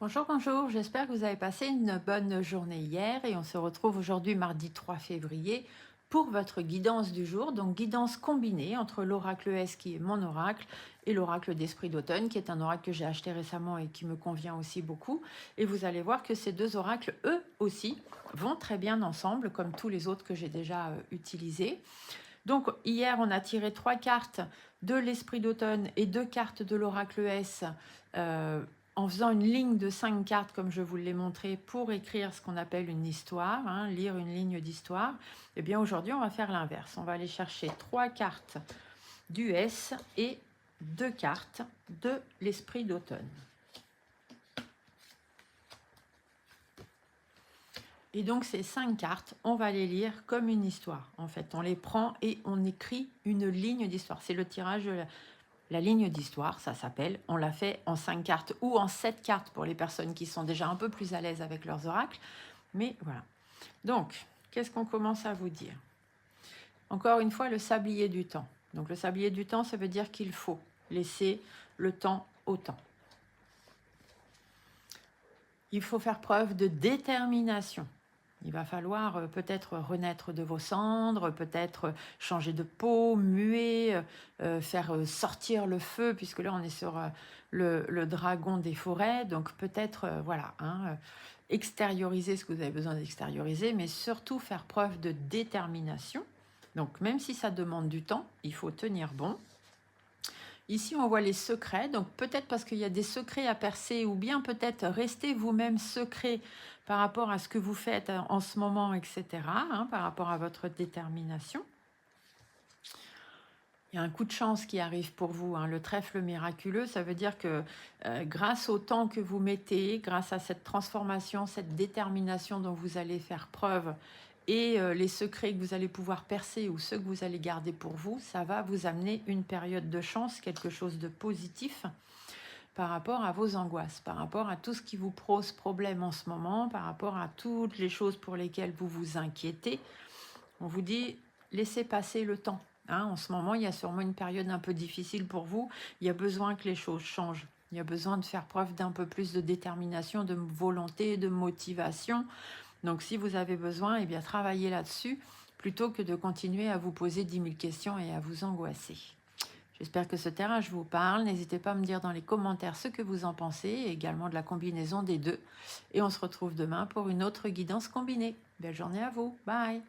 Bonjour, bonjour, j'espère que vous avez passé une bonne journée hier et on se retrouve aujourd'hui mardi 3 février pour votre guidance du jour, donc guidance combinée entre l'oracle S qui est mon oracle et l'oracle d'Esprit d'automne qui est un oracle que j'ai acheté récemment et qui me convient aussi beaucoup. Et vous allez voir que ces deux oracles, eux aussi, vont très bien ensemble comme tous les autres que j'ai déjà utilisés. Donc hier, on a tiré 3 cartes de l'Esprit d'automne et 2 cartes de l'oracle S en faisant une ligne de 5 cartes comme je vous l'ai montré pour écrire ce qu'on appelle une histoire, lire une ligne d'histoire. Et bien aujourd'hui, on va faire l'inverse. On va aller chercher 3 cartes du S et 2 cartes de l'Esprit d'automne. Et donc ces 5 cartes, on va les lire comme une histoire. En fait, on les prend et on écrit une ligne d'histoire. C'est le tirage de la ligne d'histoire, ça s'appelle. On l'a fait en 5 cartes ou en 7 cartes pour les personnes qui sont déjà un peu plus à l'aise avec leurs oracles. Mais voilà. Donc, qu'est-ce qu'on commence à vous dire? Encore une fois, le sablier du temps. Donc le sablier du temps, ça veut dire qu'il faut laisser le temps au temps. Il faut faire preuve de détermination. Il va falloir peut-être renaître de vos cendres, peut-être changer de peau, muer, faire sortir le feu, puisque là on est sur le dragon des forêts. Donc peut-être, voilà, extérioriser ce que vous avez besoin d'extérioriser, mais surtout faire preuve de détermination. Donc même si ça demande du temps, il faut tenir bon. Ici, on voit les secrets, donc peut-être parce qu'il y a des secrets à percer, ou bien peut-être rester vous-même secret par rapport à ce que vous faites en ce moment, etc., par rapport à votre détermination. Il y a un coup de chance qui arrive pour vous, le trèfle miraculeux, ça veut dire que grâce au temps que vous mettez, grâce à cette transformation, cette détermination dont vous allez faire preuve, et les secrets que vous allez pouvoir percer ou ceux que vous allez garder pour vous, ça va vous amener une période de chance, quelque chose de positif par rapport à vos angoisses, par rapport à tout ce qui vous pose problème en ce moment, par rapport à toutes les choses pour lesquelles vous vous inquiétez. On vous dit, laissez passer le temps. En ce moment, il y a sûrement une période un peu difficile pour vous. Il y a besoin que les choses changent. Il y a besoin de faire preuve d'un peu plus de détermination, de volonté, de motivation. Donc si vous avez besoin, eh bien travaillez là-dessus plutôt que de continuer à vous poser 10 000 questions et à vous angoisser. J'espère que ce tirage vous parle. N'hésitez pas à me dire dans les commentaires ce que vous en pensez, et également de la combinaison des deux. Et on se retrouve demain pour une autre guidance combinée. Belle journée à vous. Bye!